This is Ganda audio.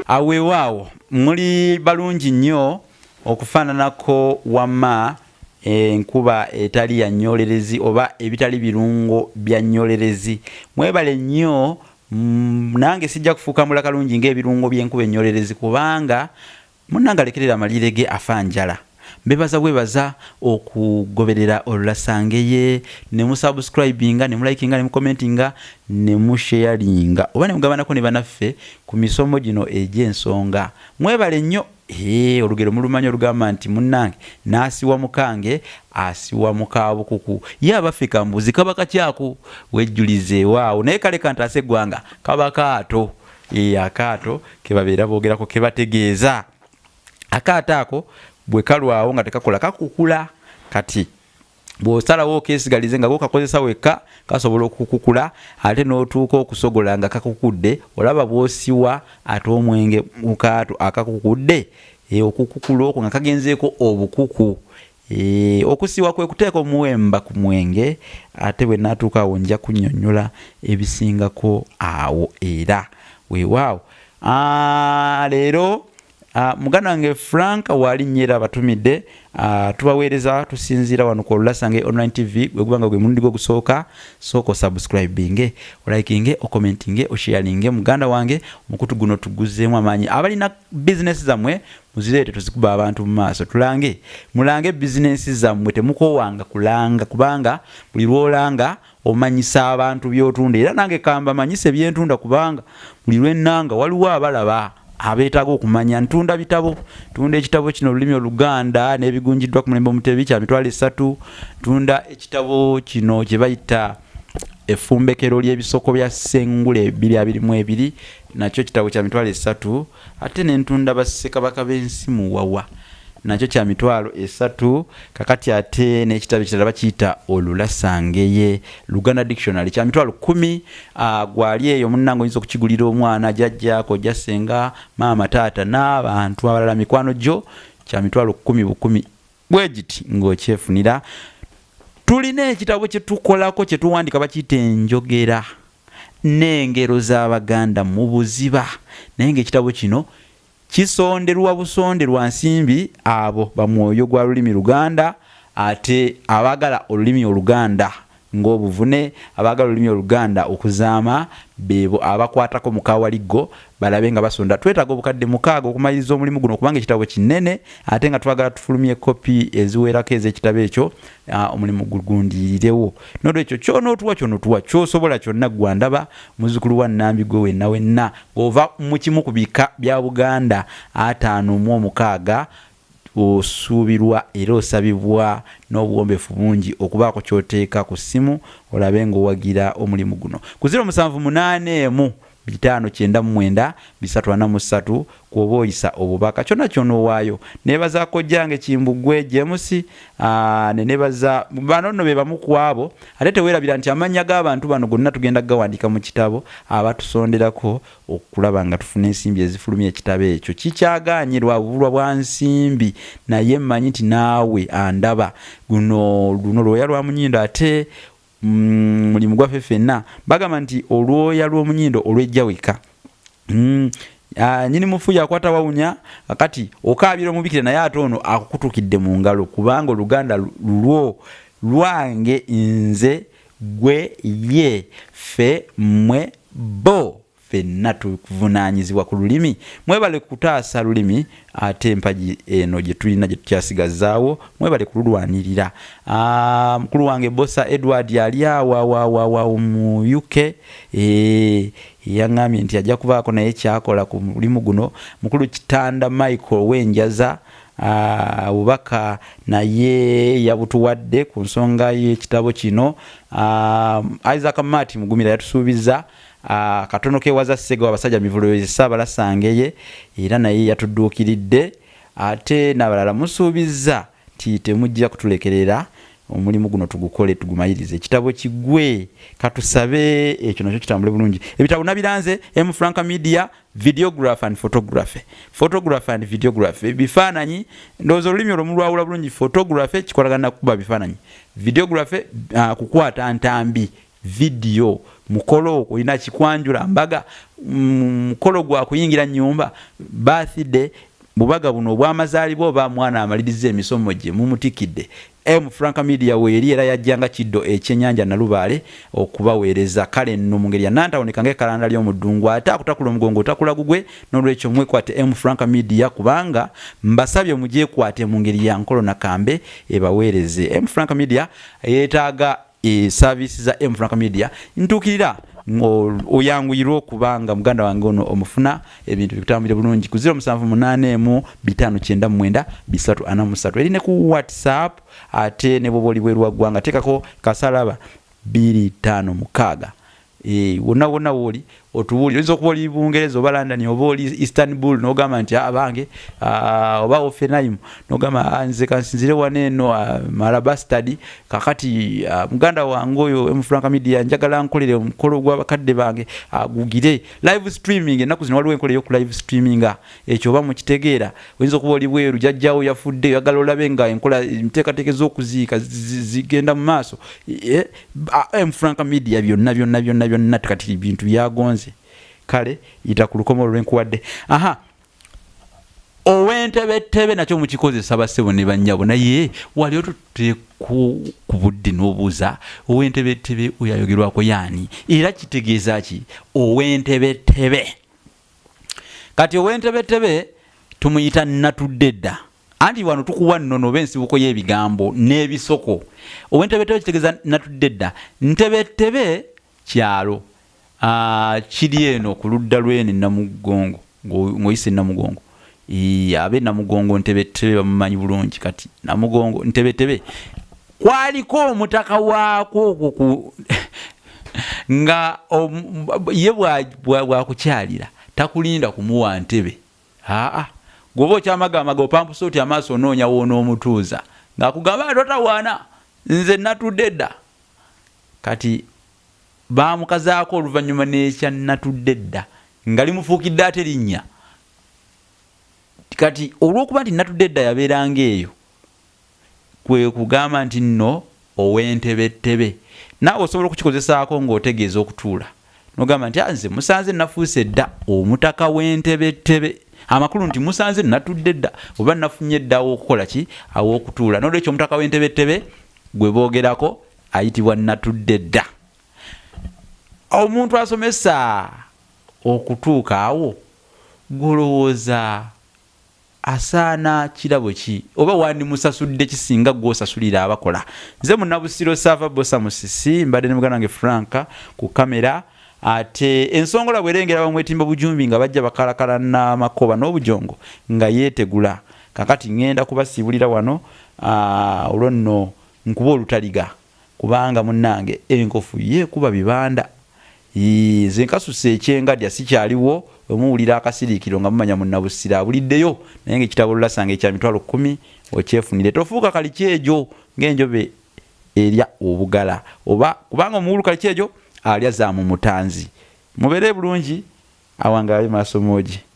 Aweewaawo muli balungi nnyo okufaananako wamma enkuba etali ya nnyolerezi oba ebitali birungo bya nnyolerezi. Mwebale nnyo, nange sijja kufuuka mula kalungi ng'ebirungo by'enkuba ennyolerezi kubanga munnange alekerera amalire ge afa njala. Mbebaza okugoberera Olulasangeye, ne mu subscribinga, ne mu likinga, ne mu commentinga, ne mu sharinga oba ne mugabanako ne banaffe ku misomo gino egy'ensonga. Mwebale nnyo. Olugero mulumanyi olugamba nti munnange n'asiwa mukange asiwa mukabukuku. Ye abafika mbuzi kaba kakyako wejjulize waawo naye kale kantase eggwanga kaba kaato. Akaato ke babeera boogerako ke bategeeza. Akaato ako bwe kalwawo nga tekakola kakukula. Kati bw'osalawo okeesigalize nga kakozesa wekka kasobola okukukula ate n'otuuka okusogola nga kakukudde, olaba bw'osiwa ate omwenge mu kaato akakukudde, okukukula okwo nga kagenzeeko obukuku. Okusiwa kwe kuteeka omuwemba ku mwenge, ate bwe naatuuka awo nja kunnyonnyola ebisingako awo era weewaawo. Leero muganda wange Frank wali nyera batumidde, tubaweereza tusinzira wano ku Olulasangeye online TV. Bwe gubanga gwe mulundi gwo gusooka, sooka subscribinge, olikinge, okommentinge, osharinge. Muganda wange mukutu guno tuguzeemu amaanyi. Abalina business zammwe muzireete tuzikuba abantu mu maaso. Mulange business zammwe, temukowanga kulanga kubanga buli lwolanga omanyisa abantu by'otunda. Era nange kamba manyise byentunda kubanga buli lwennanga waliwo abalaba abeetaaga okumanya. Ntunda bitabo, tunda ekitabo kino olulimi Oluganda n'ebigunjiddwa ku mulembe Omutebi kya mitwalo 3. Tunda ekitabo kino kye bayita effumbekero ly'ebisoko bya Ssengule 2022, nakyo kitabo kya mitwalo 3. Ate ne ntunda bassekabaka b'ensi mu wawa, nakyo kya mitwalo 3. Kakati ate n'ekitabo ekirala bakiyita Olulasangeye Luganda Dictionary kya mitwalo 10. Gwali eyo munnange oyinza okukigulira omwana, jjajjaako, jjassenga, maama, taata n'abantu abalala mikwano gyo, kya mitwalo 10 bwe giti ng'okyefunira. Tulina ekitabo kye tukolako kye tuwandika bakiyita enjogera n'engero z'Abaganda mu buziba, naye ng'ekitabo kino kisonderwa busonderwa nsimbi abo bamwoyo gwa lulimi Luganda, ate abagala olulimi Oluganda ng'obuvune, abagala olulimi Oluganda okuzaama, bebo abakwatako mu kawaligo balabe nga basonda. Twetaaga obukadde 6 okumaliriza omulimu guno kubanga ekitabo kinene, ate nga twagala tufulumye kopi eziwerako ez'ekitabo ekyo, omulimu gugundirirewo. N'olwekyo ky'onootuwa ky'osobola kyonna gwandaba muzzukulu wa Nambi gwe wenna ova mu kimu ku bika bya Buganda 5 osuubirwa era osabibwa n'obuwombeefu bungi okubaako ky'oteeka ku ssimu olabe ng'owagira omulimu guno. Ku 078 599 343 kuoba oyisa obubaka kyonna ky'onoowaayo. Neebaza kojjange Kimbugwe James, ne neebaza bano nno be bamu ku abo, ate teweerabira nti amannya g'abantu bano gonna tugenda gawandiika mu kitabo abatusonderako okulaba nga tufuna ensimbi ezifulumya ekitabo ekyo. Kikyaganyirwa bubulwa bwa nsimbi, naye mmanyi nti naawe andaba luno lwoya lwa munyindo, ate mulimu gwaffe ffenna bagamba nti olwoya lw'omunyindo olw'ejja weka. Nyini mufu yakwata wawunya, kati okaabira omubikire naye ate ono akukutukidde mu ngalo kubanga Oluganda lulwo lwange nze gwe ye ffe mmwe bo ffenna tuvunaanyizibwa ku lulimi. Mwebale kutaasa lulimi, ate empagi eno gye tulina gye tukyasigazaawo mwebale kululwanirira. Mukulu wange Bossa Edward yali awo mu UK, yaŋŋambye nti ajja kubaako naye kyakola ku mulimu guno. Mukulu Kitanda Michael w'enjaza obubaka naye yabutuwadde ku nsonga y'ekitabo kino. Isaac Mati Mugumira yatusuubiza katono kewaza Ssega w'abasajja Mivule Ssaabalasange era naye yatudduukiridde ate n'abalala musuubiza nti temujja kutulekerera omulimu guno tugukole tugumayirize ekitabo kigwe katusabe ekyo nakyo kitambule bulungi ebitabo nabiranze M Franka Media videographer and photography bifaananyi ndowooza olulimi olwomulwawula bulungi photography kikolagana kuba bifaananyi videography kukwata ntambi video mukolo olina kikwanjula mbaga mukolo gwa kuyingira nnyumba birthday bubaga buno obw'amazaalibwa oba mwana amaliriza emisomo gye mumutikidde M Franka Media weeri era yajjanga kiddo ekyennyanja Nalubaale okubaweereza kale nno mu ngeri ya nantawoneka ng'ekalanda ly'omuddungu ate akutakula omugongo otakula gugwe n'olwekyo mwekwate M Franka Media kubanga mbasabye mugyekwate mu ngeri ya nkolo nakambe ebaweereze M Franka Media yeetaaga services za M Franka Media ntuukirira oyanguyirwa okubanga muganda wange ono omufuna ebintu bikutambire bulungi ku 0784599343 eri ne ku WhatsApp ate ne bw'oba oli bweru wa ggwanga teekako kasalaba 256 wonna woli otuwuli oyinza okuba oli Bungereza oba London oba oli Istanbul n'ogamba nti abange oba Offenheim n'ogamba nze kansinzire waneeno Malabastadi kakati muganda wange oyo M Franka Media njagala nkolere omukolo gw'abakadde bange agugire live streaming ennaku zino waliwo enkola y'oku live streaming ekyo oba mukitegeera oyinza okuba oli bweru jjajjaawo yafudde oyagala olabe nga enkola enteekateeka ez'okuziika zigenda mu maaso M Franka Media byonna kati bintu byagonze kale yita ku lukomo lwenkuwadde owentebetebe nakyo mukikozesa bassebo ne bannyabo naye wali otutte ku budde n'obuuza owentebetebe oyayogerwako yaani era kitegeeza ki owentebetebe kati owentebetebe tumuyita natudde dda anti wano tukuwa nnono oba ensibuko y'ebigambo n'ebisoko owentebetebe kitegeeza natudde dda ntebetebe kyalo kiri eno ku ludda lw'ene Namugongo ng'oyise Namugongo abe Namugongo ntebetebe bamumanyi bulungi kati Namugongo ntebetebe kwaliko omutaka waako nga ye bwakukyalira takulinda kumuwa ntebe gwoba okyamagamaga opampusa oti amaaso onoonya wonoomutuuza ng'akugamba totawaana nze natudde dda kati bamukazaako oluvannyuma n'ekya natudde dda nga limufuukidde ate linnya kati olw'okuba nti natudde dda yabeeranga eyo kwe kugamba nti nno owentebetebe naawe osobola okukikozesaako ng'otegeeza okutuula n'ogamba nti nze musanze nafuuse dda omutaka w'entebetebe amakulu nti musanze natudde dda oba nafunye dda aw'okukola ki aw'okutuula n'olwekyo omutaka w'entebetebe gwe boogerako ayitibwa natudde dda omuntu asomesa okutuuka awo golowooza asaana kirabo ki oba wandimusasudde kisinga gw'osasulira abakola nze Munnabusiro Sava Bosa Musisi mbadde ne muganda wange Franka ku kamera ate ensongola bwerengera bamwetimba bujumbi nga bajja bakalakala n'amakoba n'obujongo nga yeetegula kakati ngenda kubasiibulira wano olwo nno nkuba olutaliga kubanga munnange enkofu yeekuba bibanda nze nkasusa ekyengadya sikyaliwo omuwulira akasiriikiro nga mumanya Munnabusiro abuliddeyo naye ng'ekitabo Lulasanga ekya 10,000 okyefunire tofuuka kalikyejo ng'enjobe erya obugala oba kubanga omuwulu kalikyejo alya za mu mutanzi mubeere bulungi awangaale maaso moogi